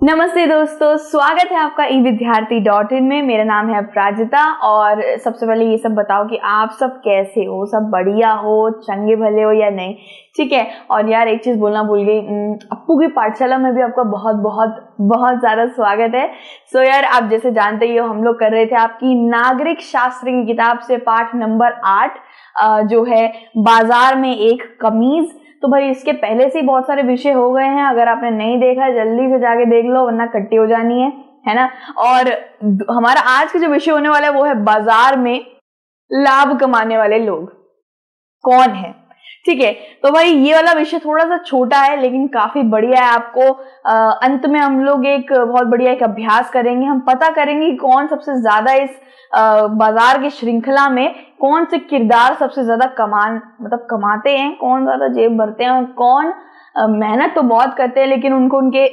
नमस्ते दोस्तों, स्वागत है आपका evidyarthi.in में। मेरा नाम है अपराजिता और सबसे पहले ये सब बताओ कि आप सब कैसे हो, सब बढ़िया हो, चंगे भले हो या नहीं। ठीक है। और यार एक चीज बोलना भूल गई, अप्पू की पाठशाला में भी आपका बहुत बहुत बहुत ज्यादा स्वागत है। सो यार आप जैसे जानते ही हो, हम लोग कर रहे थे आपकी नागरिक शास्त्र की किताब से पाठ नंबर 8 जो है बाजार में एक कमीज। तो भाई इसके पहले से ही बहुत सारे विषय हो गए हैं, अगर आपने नहीं देखा है जल्दी से जाके देख लो वरना कट्टी हो जानी है ना। और हमारा आज का जो विषय होने वाला है वो है बाजार में लाभ कमाने वाले लोग कौन है। ठीक है। तो भाई ये वाला विषय थोड़ा सा छोटा है लेकिन काफी बढ़िया है। आपको अंत में हम लोग एक बहुत बढ़िया एक अभ्यास करेंगे, हम पता करेंगे कि कौन सबसे ज्यादा इस बाजार की श्रृंखला में कौन से किरदार सबसे ज्यादा कमाते हैं, कौन ज्यादा जेब भरते हैं और कौन मेहनत तो बहुत करते हैं लेकिन उनको उनके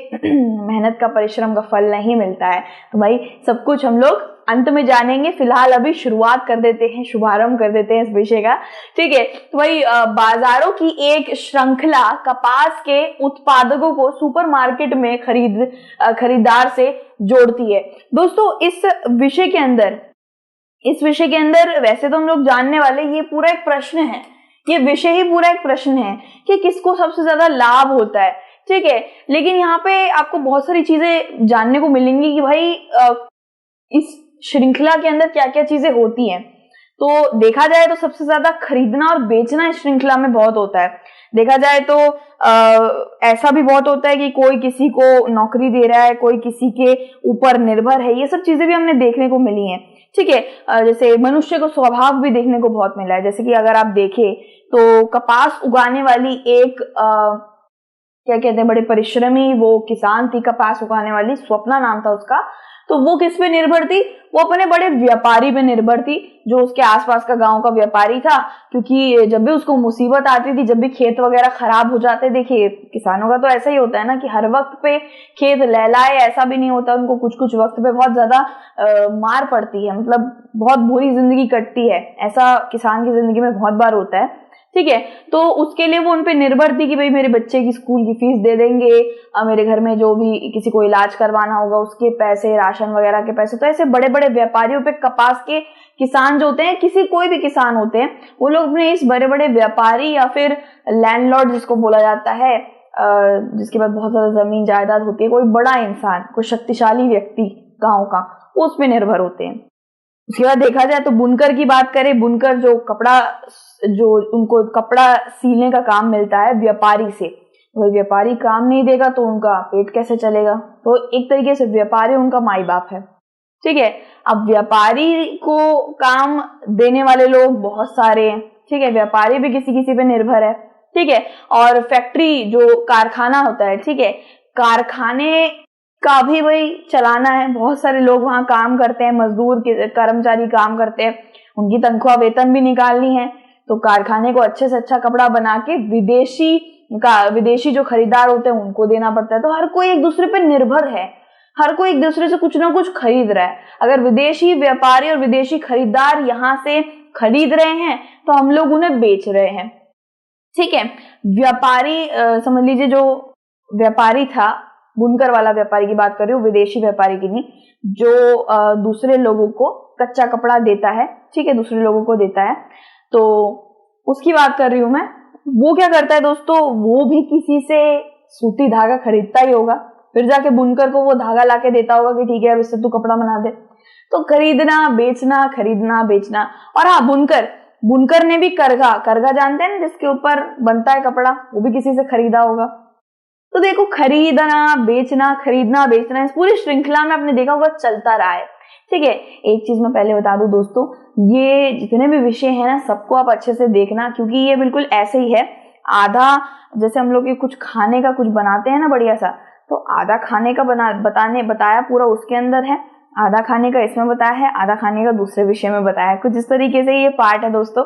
मेहनत का परिश्रम का फल नहीं मिलता है। तो भाई सब कुछ हम लोग अंत में जानेंगे, फिलहाल अभी शुरुआत कर देते हैं, शुभारंभ कर देते हैं इस विषय का। ठीक है। तो भाई बाजारों की एक श्रृंखला कपास के उत्पादकों को सुपरमार्केट में खरीदार से जोड़ती है। दोस्तों इस विषय के अंदर वैसे तो हम लोग जानने वाले, ये पूरा एक प्रश्न है, ये विषय ही पूरा एक प्रश्न है कि किसको सबसे ज्यादा लाभ होता है। ठीक है। लेकिन यहाँ पे आपको बहुत सारी चीजें जानने को मिलेंगी कि भाई इस श्रृंखला के अंदर क्या क्या चीजें होती हैं। तो देखा जाए तो सबसे ज्यादा खरीदना और बेचना इस श्रृंखला में बहुत होता है। देखा जाए तो ऐसा भी बहुत होता है कि कोई किसी को नौकरी दे रहा है, कोई किसी के ऊपर निर्भर है, ये सब चीजें भी हमने देखने को मिली हैं। ठीक है। जैसे मनुष्य को स्वभाव भी देखने को बहुत मिला है। जैसे कि अगर आप देखें तो कपास उगाने वाली एक क्या कहते हैं, बड़े परिश्रमी वो किसान थी, कपास उगाने वाली, स्वप्ना नाम था उसका। तो वो किस पे निर्भर थी? वो अपने बड़े व्यापारी पे निर्भर थी, जो उसके आसपास का गांव का व्यापारी था। क्योंकि जब भी उसको मुसीबत आती थी, जब भी खेत वगैरह खराब हो जाते, देखिए किसानों का तो ऐसा ही होता है ना कि हर वक्त पे खेत लहलाए ऐसा भी नहीं होता, उनको कुछ कुछ वक्त पे बहुत ज्यादा मार पड़ती है, मतलब बहुत बुरी जिंदगी कटती है। ऐसा किसान की जिंदगी में बहुत बार होता है। ठीक है। तो उसके लिए वो उनपे निर्भर थी कि भाई मेरे बच्चे की स्कूल की फीस दे देंगे, मेरे घर में जो भी किसी को इलाज करवाना होगा उसके पैसे, राशन वगैरह के पैसे। तो ऐसे बड़े बड़े व्यापारियों पे कपास के किसान जो होते हैं, कोई भी किसान होते हैं, वो लोग अपने इस बड़े बड़े व्यापारी या फिर लैंडलॉर्ड जिसको बोला जाता है, जिसके पास बहुत ज्यादा जमीन जायदाद होती है, कोई बड़ा इंसान, कोई शक्तिशाली व्यक्ति गाँव का, उस पर निर्भर होते हैं। उसके बाद देखा जाए तो बुनकर की बात करें, बुनकर जो उनको कपड़ा सीलने का काम मिलता है व्यापारी से, वो व्यापारी काम नहीं देगा तो उनका पेट कैसे चलेगा। तो एक तरीके से व्यापारी उनका माई बाप है। ठीक है। अब व्यापारी को काम देने वाले लोग बहुत सारे हैं। ठीक है। व्यापारी भी किसी किसी पे निर्भर है। ठीक है। और फैक्ट्री जो कारखाना होता है, ठीक है, कारखाने का भी वही चलाना है, बहुत सारे लोग वहां काम करते हैं, मजदूर कर्मचारी काम करते हैं, उनकी तनख्वाह वेतन भी निकालनी है। तो कारखाने को अच्छे से अच्छा कपड़ा बना के विदेशी जो खरीदार होते हैं उनको देना पड़ता है। तो हर कोई एक दूसरे पे निर्भर है, हर कोई एक दूसरे से कुछ ना कुछ खरीद रहा है। अगर विदेशी व्यापारी और विदेशी खरीदार यहाँ से खरीद रहे हैं तो हम लोग उन्हें बेच रहे हैं। ठीक है। व्यापारी समझ लीजिए, जो व्यापारी था, बुनकर वाला व्यापारी की बात कर रही हूँ, विदेशी व्यापारी की नहीं, जो दूसरे लोगों को कच्चा कपड़ा देता है। ठीक है। दूसरे लोगों को देता है, तो उसकी बात कर रही हूं मैं। वो क्या करता है दोस्तों, वो भी किसी से सूती धागा खरीदता ही होगा, फिर जाके बुनकर को वो धागा लाके देता होगा कि ठीक है अब इससे तू कपड़ा बना दे। तो खरीदना बेचना। और हाँ, बुनकर ने भी करगा जानते हैं ना, जिसके ऊपर बनता है कपड़ा, वो भी किसी से खरीदा होगा। तो देखो, खरीदना बेचना इस पूरी श्रृंखला में आपने देखा होगा चलता रहा है। ठीक है। एक चीज मैं पहले बता दूं दोस्तों, ये जितने भी विषय हैं ना, सबको आप अच्छे से देखना, क्योंकि ये बिल्कुल ऐसे ही है। आधा जैसे हम लोग कुछ खाने का कुछ बनाते हैं ना बढ़िया सा, तो आधा खाने का बताया पूरा उसके अंदर है, आधा खाने का इसमें बताया है, आधा खाने का दूसरे विषय में बताया है। कुछ इस तरीके से ये पार्ट है दोस्तों।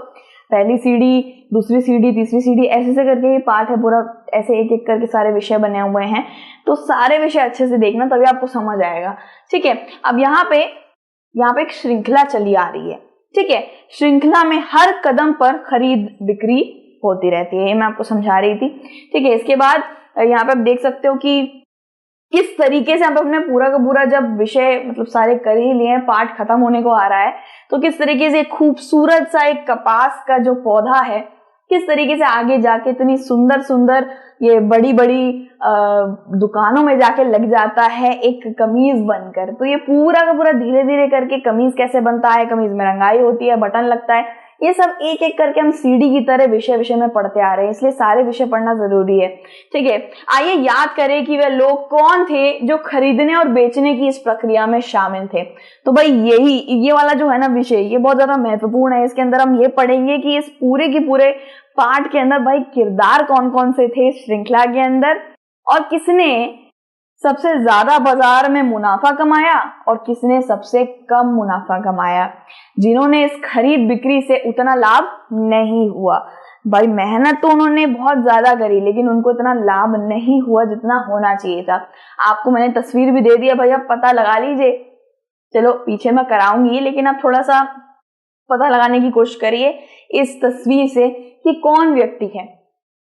पहली सीढ़ी, दूसरी सीढ़ी, तीसरी सीढ़ी, ऐसे से करके ये पार्ट है पूरा, ऐसे एक एक करके सारे विषय बने हुए हैं। तो सारे विषय अच्छे से देखना, तभी आपको समझ आएगा। ठीक है। अब यहाँ पे एक श्रृंखला चली आ रही है। ठीक है। श्रृंखला में हर कदम पर खरीद बिक्री होती रहती है, ये मैं आपको समझा रही थी। ठीक है। इसके बाद यहाँ पे आप देख सकते हो कि किस तरीके से हम अपने पूरा का पूरा जब विषय मतलब सारे कर ही लिए हैं, पाठ खत्म होने को आ रहा है, तो किस तरीके से खूबसूरत सा एक कपास का जो पौधा है किस तरीके से आगे जाके इतनी सुंदर सुंदर ये बड़ी बड़ी दुकानों में जाके लग जाता है एक कमीज बनकर। तो ये पूरा का पूरा धीरे धीरे करके कमीज कैसे बनता है, कमीज में रंगाई होती है, बटन लगता है, ये सब एक एक करके हम सीढ़ी की तरह विषय विषय में पढ़ते आ रहे हैं, इसलिए सारे विषय पढ़ना जरूरी है। ठीक है, आइए याद करें कि वे लोग कौन थे जो खरीदने और बेचने की इस प्रक्रिया में शामिल थे। तो भाई ये वाला जो है ना विषय, ये बहुत ज्यादा महत्वपूर्ण है। इसके अंदर हम ये पढ़ेंगे कि इस पूरे के पूरे पाठ के अंदर भाई किरदार कौन कौन से थे इस श्रृंखला के अंदर, और किसने सबसे ज्यादा बाजार में मुनाफा कमाया और किसने सबसे कम मुनाफा कमाया, जिन्होंने इस खरीद बिक्री से उतना लाभ नहीं हुआ। भाई मेहनत तो उन्होंने बहुत ज्यादा करी लेकिन उनको इतना लाभ नहीं हुआ जितना होना चाहिए था। आपको मैंने तस्वीर भी दे दिया भाई, आप पता लगा लीजिए। चलो पीछे मैं कराऊंगी लेकिन आप थोड़ा सा पता लगाने की कोशिश करिए इस तस्वीर से कि कौन व्यक्ति है।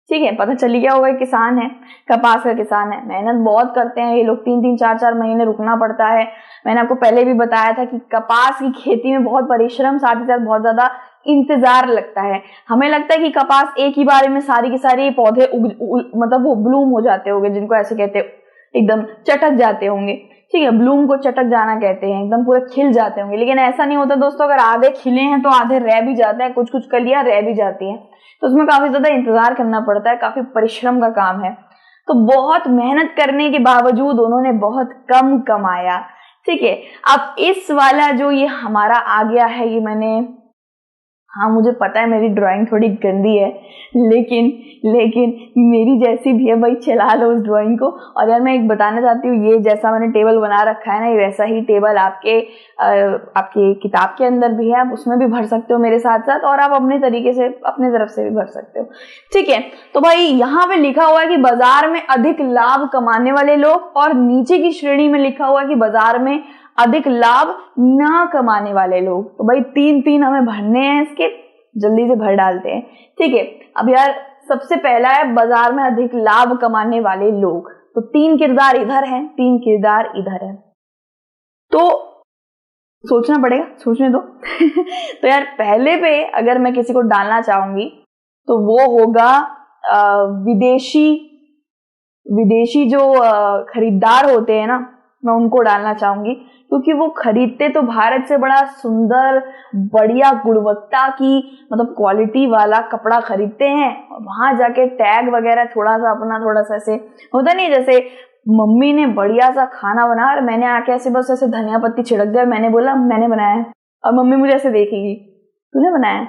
ठीक है, पता चली गया होगा, किसान है, कपास का किसान है, मेहनत बहुत करते हैं ये लोग, 3-3 4-4 महीने रुकना पड़ता है। मैंने आपको पहले भी बताया था कि कपास की खेती में बहुत परिश्रम, साथ ही साथ बहुत ज्यादा इंतजार लगता है। हमें लगता है कि कपास एक ही बार में सारी की सारी पौधे मतलब वो ब्लूम हो जाते होंगे, जिनको ऐसे कहते हैं एकदम चटक जाते होंगे। ठीक है, ब्लूम को चटक जाना कहते हैं, एकदम पूरे खिल जाते होंगे, लेकिन ऐसा नहीं होता दोस्तों। अगर आधे खिले हैं तो आधे रह भी जाते हैं, कुछ कुछ कलियां रह भी जाती हैं, तो उसमें काफी ज्यादा इंतजार करना पड़ता है, काफी परिश्रम का काम है। तो बहुत मेहनत करने के बावजूद उन्होंने बहुत कम कमाया। ठीक है, अब इस वाला जो ये हमारा आ गया है, ये मैंने, हाँ मुझे पता है मेरी ड्राइंग थोड़ी गंदी है, लेकिन मेरी जैसी भी है भाई, चला लो उस ड्राइंग को। और यार मैं एक बताना चाहती हूँ, ये जैसा मैंने टेबल बना रखा है ना, ये वैसा ही टेबल आपके किताब के अंदर भी है, आप उसमें भी भर सकते हो मेरे साथ साथ, और आप अपने तरीके से अपने तरफ से भी भर सकते हो। ठीक है, तो भाई यहाँ पे लिखा हुआ है कि बाजार में अधिक लाभ कमाने वाले लोग, और नीचे की श्रेणी में लिखा हुआ है कि बाजार में अधिक लाभ ना कमाने वाले लोग। तो भाई 3-3 हमें भरने हैं, इसके जल्दी से भर डालते हैं। ठीक है, अब यार सबसे पहला है बाजार में अधिक लाभ कमाने वाले लोग, तो 3 किरदार इधर हैं, 3 किरदार इधर हैं, तो सोचना पड़ेगा, सोचने दो। तो यार पहले पे अगर मैं किसी को डालना चाहूंगी तो वो होगा विदेशी जो खरीदार होते हैं ना, मैं उनको डालना चाहूंगी, क्योंकि वो खरीदते तो भारत से बड़ा सुंदर बढ़िया गुणवत्ता की मतलब क्वालिटी वाला कपड़ा खरीदते हैं, और वहां जाके टैग वगैरह थोड़ा सा ऐसे होता नहीं, जैसे मम्मी ने बढ़िया सा खाना बनाया और मैंने आके ऐसे बस ऐसे धनिया पत्ती छिड़क दिया, मैंने बोला मैंने बनाया है, और मम्मी मुझे ऐसे देखेगी तूने बनाया है।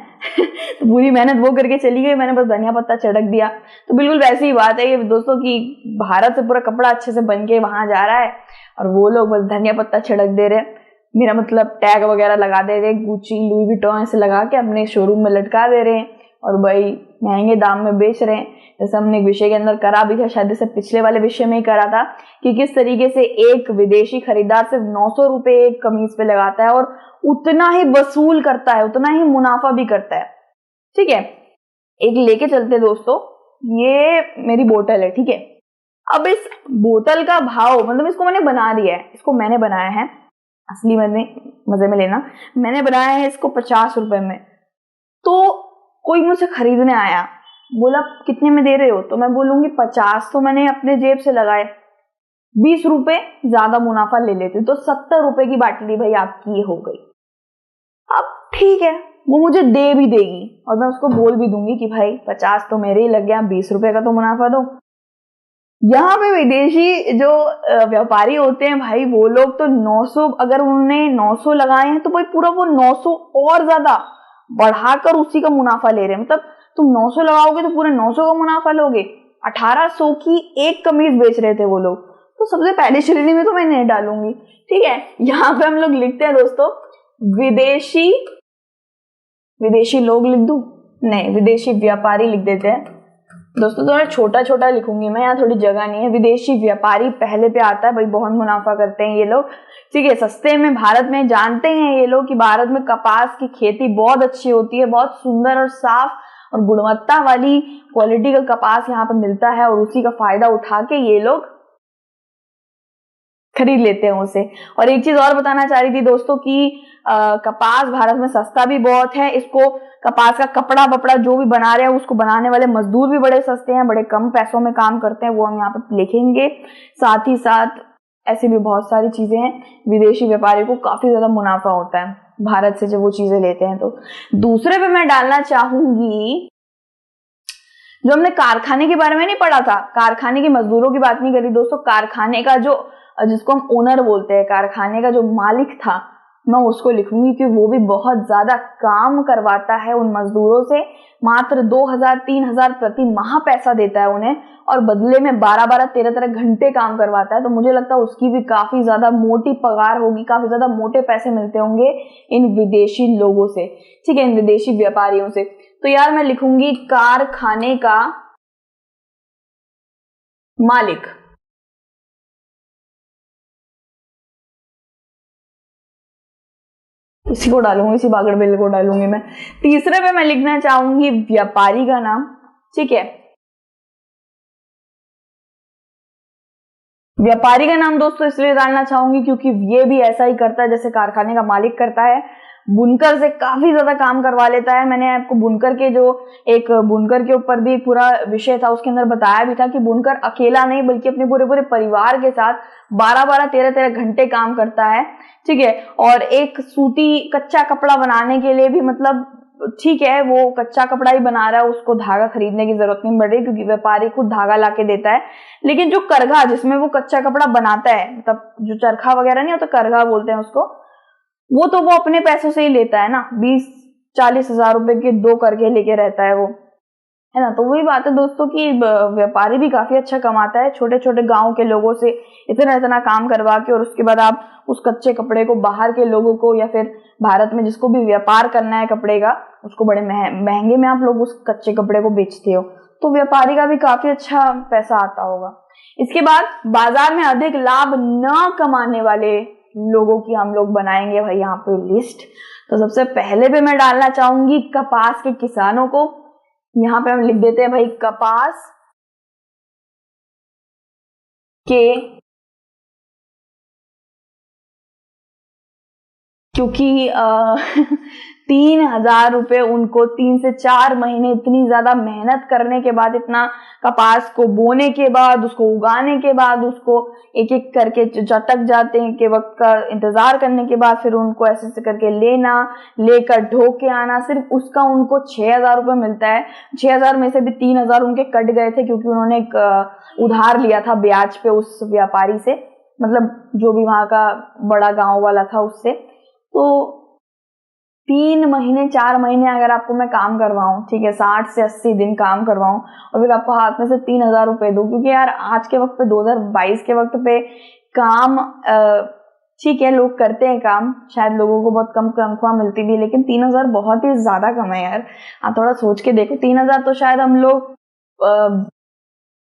तो पूरी मेहनत वो करके चली गई, मैंने बस धनिया पत्ता छिड़क दिया। तो बिल्कुल वैसी ही बात है ये दोस्तों की भारत से पूरा कपड़ा अच्छे से बन के वहां जा रहा है और वो लोग बस धनिया पत्ता छिड़क दे रहे, मेरा मतलब टैग वगैरह लगा दे रहे, गुची लुई विटॉन ऐसे लगा के अपने शोरूम में लटका दे रहे हैं और भाई महंगे दाम में बेच रहे हैं। जैसे हमने एक विषय के अंदर करा भी था, शायद से पिछले वाले विषय में ही करा था, कि किस तरीके से एक विदेशी खरीदार सिर्फ 900 रुपए एक कमीज पे लगाता है और उतना ही वसूल करता है, उतना ही मुनाफा भी करता है। ठीक है, एक लेके चलते दोस्तों, ये मेरी बोतल है। ठीक है, अब इस बोतल का भाव मतलब इसको मैंने बना दिया है, इसको मैंने बनाया है, असली मैंने मजे में लेना, मैंने बनाया है इसको 50 रुपए में। तो कोई मुझसे खरीदने आया, बोला कितने में दे रहे हो, तो मैं बोलूंगी 50, तो मैंने अपने जेब से लगाए, 20 रुपए ज्यादा मुनाफा ले लेते, तो 70 रुपए की बाटली भाई आपकी हो गई। अब ठीक है, वो मुझे दे भी देगी और मैं उसको बोल भी दूंगी कि भाई 50 तो मेरे ही लग गया, 20 रुपए का तो मुनाफा दो। यहाँ पे विदेशी जो व्यापारी होते हैं भाई, वो लोग तो 900, अगर उन्होंने 900 लगाए हैं तो भाई पूरा वो 900 और ज्यादा बढ़ाकर उसी का मुनाफा ले रहे हैं। मतलब तुम 900 लगाओगे तो पूरे 900 का मुनाफा लोगे। 1800 की एक कमीज बेच रहे थे वो लोग, तो सबसे पहली श्रेणी में तो मैं नहीं डालूंगी। ठीक है, यहाँ पे हम लोग लिखते हैं दोस्तों विदेशी लोग लिख दूं, नहीं विदेशी व्यापारी लिख देते हैं दोस्तों, थोड़ा छोटा छोटा लिखूंगी मैं, यहाँ थोड़ी जगह नहीं है। विदेशी व्यापारी पहले पे आता है भाई, बहुत मुनाफा करते हैं ये लोग। ठीक है, सस्ते में भारत में जानते हैं ये लोग कि भारत में कपास की खेती बहुत अच्छी होती है, बहुत सुंदर और साफ और गुणवत्ता वाली क्वालिटी का कपास यहाँ पर मिलता है, और उसी का फायदा उठा के ये लोग खरीद लेते हैं उसे। और एक चीज और बताना चाह रही थी दोस्तों कि कपास भारत में सस्ता भी बहुत है। इसको कपास का कपड़ा वपड़ा जो भी बना रहे हैं उसको बनाने वाले मजदूर भी बड़े सस्ते हैं, बड़े कम पैसों में काम करते हैं, वो हम यहाँ पे लिखेंगे। साथ ही साथ ऐसी भी बहुत सारी चीजें हैं, विदेशी व्यापारी को काफी ज्यादा मुनाफा होता है भारत से जब वो चीजें लेते हैं। तो दूसरे पे मैं डालना चाहूंगी, जो हमने कारखाने के बारे में नहीं पढ़ा था, कारखाने के मजदूरों की बात नहीं करी दोस्तों, कारखाने का जो, जिसको हम ओनर बोलते हैं, कारखाने का जो मालिक था, मैं उसको लिखूंगी कि वो भी बहुत ज्यादा काम करवाता है उन मजदूरों से। मात्र 2000-3000 प्रति माह पैसा देता है उन्हें और बदले में 12-12, 13-13 घंटे काम करवाता है। तो मुझे लगता है उसकी भी काफी ज्यादा मोटी पगार होगी, काफी ज्यादा मोटे पैसे मिलते होंगे इन विदेशी लोगों से, ठीक है, इन विदेशी व्यापारियों से। तो यार मैं लिखूंगी कारखाने का मालिक। इसी को डालूंगी, इसी बागड़ बिल्ले को डालूंगी मैं। तीसरे पे मैं लिखना चाहूंगी व्यापारी का नाम, ठीक है। व्यापारी का नाम दोस्तों इसलिए डालना चाहूंगी क्योंकि ये भी ऐसा ही करता है जैसे कारखाने का मालिक करता है, बुनकर से काफी ज्यादा काम करवा लेता है। मैंने आपको बुनकर के जो एक बुनकर के ऊपर भी एक पूरा विषय था, उसके अंदर बताया भी था कि बुनकर अकेला नहीं बल्कि अपने पूरे पूरे परिवार के साथ 12-12, 13-13 घंटे काम करता है, ठीक है। और एक सूती कच्चा कपड़ा बनाने के लिए भी, मतलब ठीक है वो कच्चा कपड़ा ही बना रहा है, उसको धागा खरीदने की जरूरत नहीं पड़ रही क्योंकि व्यापारी खुद धागा लाके देता है। लेकिन जो करघा जिसमें वो कच्चा कपड़ा बनाता है, मतलब जो चरखा वगैरह नहीं होता, करघा बोलते हैं उसको, वो तो वो अपने पैसों से ही लेता है ना, 20-40 हजार रुपए के 2 करके लेके रहता है वो, है ना। तो वही बात है दोस्तों कि व्यापारी भी काफी अच्छा कमाता है, छोटे छोटे गांव के लोगों से इतना इतना काम करवा के, और उसके बाद आप उस कच्चे कपड़े को बाहर के लोगों को या फिर भारत में जिसको भी व्यापार करना है कपड़े का, उसको बड़े महंगे में आप लोग उस कच्चे कपड़े को बेचते हो। तो व्यापारी का भी काफी अच्छा पैसा आता होगा। इसके बाद बाजार में अधिक लाभ न कमाने वाले लोगों की हम लोग बनाएंगे भाई यहाँ पे लिस्ट। तो सबसे पहले पे मैं डालना चाहूंगी कपास के किसानों को। यहाँ पे हम लिख देते हैं भाई कपास के, क्योंकि 3,000 रुपए उनको 3 से 4 महीने इतनी ज्यादा मेहनत करने के बाद, इतना कपास को बोने के बाद, उसको उगाने के बाद, उसको एक एक करके जटक जाते हैं के वक्त का इंतजार करने के बाद फिर उनको ऐसे ऐसे करके लेना, लेकर ढो के आना, सिर्फ उसका उनको 6,000 रुपए मिलता है। 6,000 में से भी 3,000 उनके कट गए थे क्योंकि उन्होंने एक उधार लिया था ब्याज पे उस व्यापारी से, मतलब जो भी वहां का बड़ा गांव वाला था उससे। तो 3 महीने 4 महीने अगर आपको मैं काम करवाऊं, ठीक है, 60 से 80 दिन काम करवाऊं और फिर आपको हाथ में से 3,000 रुपए दूं, क्योंकि यार आज के वक्त पे 2022 के वक्त पे काम, ठीक है लोग करते हैं काम, शायद लोगों को बहुत कम तनख्वाह मिलती भी है, लेकिन 3,000 बहुत ही ज्यादा कम है यार। आप थोड़ा सोच के देखो, 3,000 तो शायद हम लोग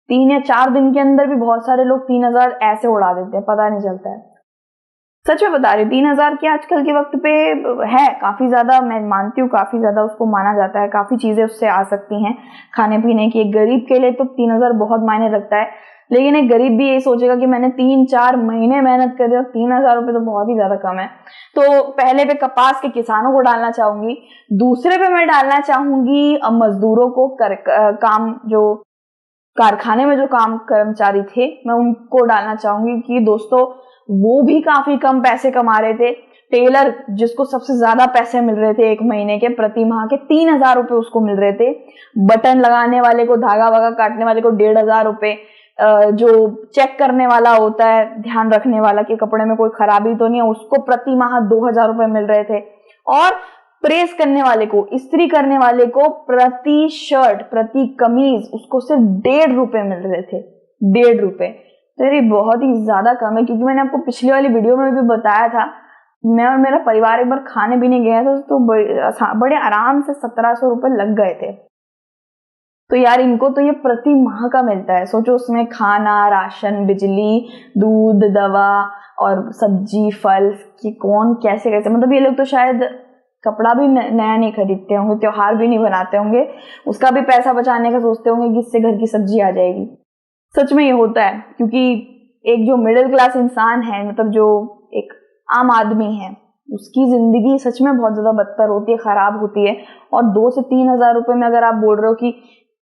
3 या 4 दिन के अंदर भी बहुत सारे लोग 3,000 ऐसे उड़ा देते हैं, पता नहीं चलता है। सच में बता रही हूँ, 3,000 के आजकल के वक्त पे है काफी ज्यादा, मैं मानती हूँ काफी ज्यादा उसको माना जाता है, काफी चीजें उससे आ सकती हैं खाने पीने की। एक गरीब के लिए तो 3,000 बहुत मायने रखता है, लेकिन एक गरीब भी यही सोचेगा कि मैंने 3-4 महीने मेहनत कर दी और 3,000 रुपए तो बहुत ही ज्यादा कम है। तो पहले पे कपास के किसानों को डालना चाहूंगी, दूसरे पे मैं डालना चाहूंगी मजदूरों को, काम जो कारखाने में जो काम कर्मचारी थे मैं उनको डालना चाहूंगी कि दोस्तों वो भी काफी कम पैसे कमा रहे थे। टेलर जिसको सबसे ज्यादा पैसे मिल रहे थे एक महीने के, प्रति माह के 3,000 रुपए उसको मिल रहे थे। बटन लगाने वाले को, धागा वागा काटने वाले को 1,500 रुपए, जो चेक करने वाला होता है, ध्यान रखने वाला कि कपड़े में कोई खराबी तो नहीं है, उसको प्रति माह 2,000 रुपए मिल रहे थे। और प्रेस करने वाले को, इस्त्री करने वाले को प्रति शर्ट, प्रति कमीज उसको सिर्फ 1.5 रुपए मिल रहे थे, 1.5 रुपए। तो ये बहुत ही ज्यादा कम है, क्योंकि मैंने आपको पिछली वाली वीडियो में भी बताया था, मैं और मेरा परिवार एक बार खाने पीने गया था तो बड़े आराम से 1,700 रुपए लग गए थे। तो यार इनको तो ये प्रति माह का मिलता है, सोचो उसमें खाना, राशन, बिजली, दूध, दवा और सब्जी, फल कि कौन कैसे कैसे, मतलब ये लोग तो शायद कपड़ा भी नया नहीं खरीदते होंगे, त्योहार भी नहीं बनाते होंगे, उसका भी पैसा बचाने का सोचते होंगे कि इससे घर की सब्जी आ जाएगी। सच में ये होता है, क्योंकि एक जो मिडिल क्लास इंसान है, मतलब जो एक आम आदमी है, उसकी जिंदगी सच में बहुत ज्यादा बदतर होती है, खराब होती है। और 2 से 3 हजार रुपए में अगर आप बोल रहे हो कि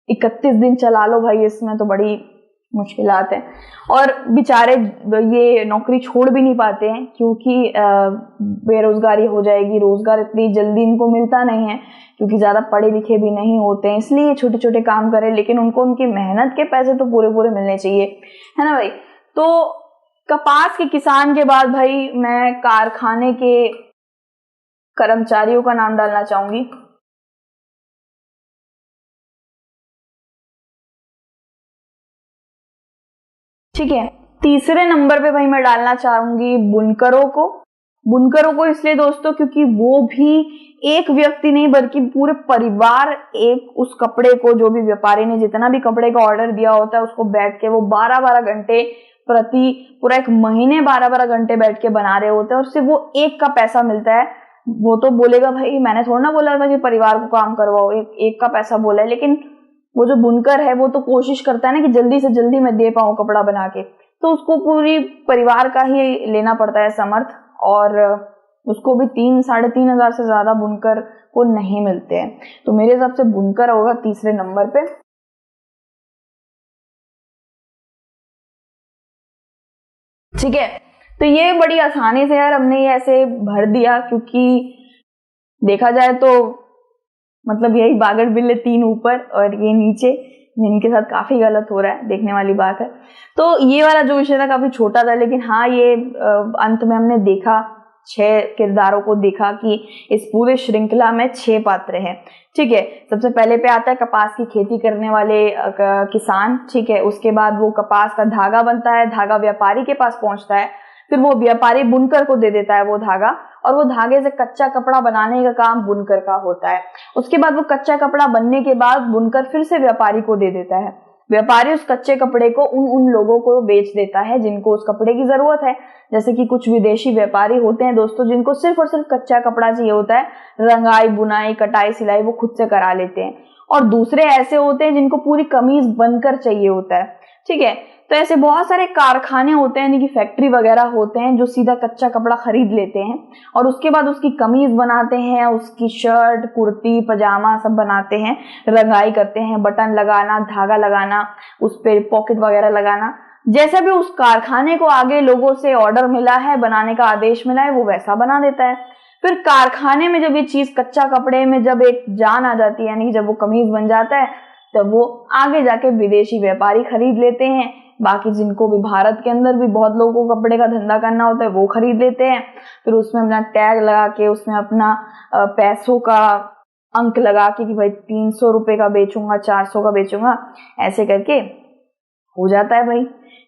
31 दिन चला लो भाई, इसमें तो बड़ी मुश्किलात है। और बेचारे ये नौकरी छोड़ भी नहीं पाते हैं, क्योंकि बेरोजगारी हो जाएगी, रोजगार इतनी जल्दी इनको मिलता नहीं है, क्योंकि ज्यादा पढ़े लिखे भी नहीं होते हैं, इसलिए छोटे छोटे काम करें, लेकिन उनको उनकी मेहनत के पैसे तो पूरे पूरे मिलने चाहिए, है ना भाई। तो कपास के किसान के बाद भाई मैं कारखाने के कर्मचारियों का नाम डालना चाहूंगी। ठीक है, तीसरे नंबर पे भाई मैं डालना चाहूंगी बुनकरों को। बुनकरों को इसलिए दोस्तों क्योंकि वो भी एक व्यक्ति नहीं बल्कि पूरे परिवार एक उस कपड़े को, जो भी व्यापारी ने जितना भी कपड़े का ऑर्डर दिया होता है, उसको बैठ के वो 12-12 घंटे प्रति पूरा एक महीने 12-12 घंटे बैठ के बना रहे होते हैं, और सिर्फ वो एक का पैसा मिलता है। वो तो बोलेगा भाई मैंने थोड़ा ना बोला था कि परिवार को काम करवाओ, एक का पैसा बोला है, लेकिन वो जो बुनकर है वो तो कोशिश करता है ना कि जल्दी से जल्दी मैं दे पाऊं कपड़ा बना के, तो उसको पूरी परिवार का ही लेना पड़ता है समर्थ, और उसको भी 3-3.5 हजार से ज्यादा बुनकर को नहीं मिलते हैं। तो मेरे हिसाब से बुनकर होगा तीसरे नंबर पे। ठीक है, तो ये बड़ी आसानी से यार हमने ये ऐसे भर दिया, क्योंकि देखा जाए तो मतलब यही बागड़ बिल्ले 3 ऊपर और ये नीचे, इनके साथ काफी गलत हो रहा है, देखने वाली बात है। तो ये वाला जो विषय था काफी छोटा था, लेकिन हाँ ये अंत में हमने देखा 6 किरदारों को देखा कि इस पूरे श्रृंखला में 6 पात्र हैं। ठीक है, सबसे पहले पे आता है कपास की खेती करने वाले किसान। ठीक है, उसके बाद वो कपास का धागा बनता है, धागा व्यापारी के पास पहुंचता है, फिर वो व्यापारी बुनकर को दे देता है वो धागा, और वो धागे से कच्चा कपड़ा बनाने का काम बुनकर का होता है। उसके बाद वो कच्चा कपड़ा बनने के बाद बुनकर फिर से व्यापारी को दे देता है, व्यापारी उस कच्चे कपड़े को उन लोगों को बेच देता है जिनको उस कपड़े की जरूरत है। जैसे कि कुछ विदेशी व्यापारी होते हैं दोस्तों, जिनको सिर्फ और सिर्फ कच्चा कपड़ा चाहिए होता है, रंगाई बुनाई कटाई सिलाई वो खुद से करा लेते हैं। और दूसरे ऐसे होते हैं जिनको पूरी कमीज बनकर चाहिए होता है। ठीक है, तो ऐसे बहुत सारे कारखाने होते हैं, यानी कि फैक्ट्री वगैरह होते हैं, जो सीधा कच्चा कपड़ा खरीद लेते हैं और उसके बाद उसकी कमीज बनाते हैं, उसकी शर्ट कुर्ती पजामा सब बनाते हैं, रंगाई करते हैं, बटन लगाना धागा लगाना, उस पर पॉकेट वगैरह लगाना, जैसा भी उस कारखाने को आगे लोगों से ऑर्डर मिला है, बनाने का आदेश मिला है, वो वैसा बना देता है। फिर कारखाने में जब ये चीज कच्चा कपड़े में जब एक जान आ जाती है, यानी जब वो कमीज बन जाता है, तब वो आगे जाके विदेशी व्यापारी खरीद लेते हैं। बाकी जिनको भी भारत के अंदर भी बहुत लोगों को कपड़े का धंधा करना होता है वो खरीद लेते हैं, फिर उसमें अपना टैग लगा के उसमें अपना पैसों का अंक लगा के कि भाई 300 रुपए का बेचूंगा 400 का बेचूंगा, ऐसे करके हो जाता है भाई।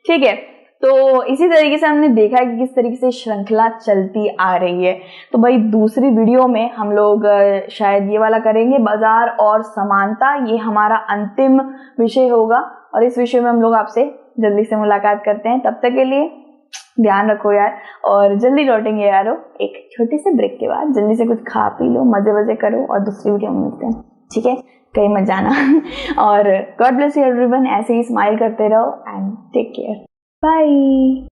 ठीक है, तो इसी तरीके से हमने देखा है कि किस तरीके से श्रृंखला चलती आ रही है। तो भाई दूसरी वीडियो में हम लोग शायद ये वाला करेंगे, बाजार और समानता, ये हमारा अंतिम विषय होगा और इस विषय में हम लोग आपसे जल्दी से मुलाकात करते हैं। तब तक के लिए ध्यान रखो यार, और जल्दी लौटेंगे यारो एक छोटे से ब्रेक के बाद। जल्दी से कुछ खा पी लो, मजे वजे करो और दूसरी वीडियो में मिलते हैं। ठीक है, कहीं मत जाना और गॉड ब्लेस यू एवरीवन, ऐसे ही स्माइल करते रहो एंड टेक केयर, बाय।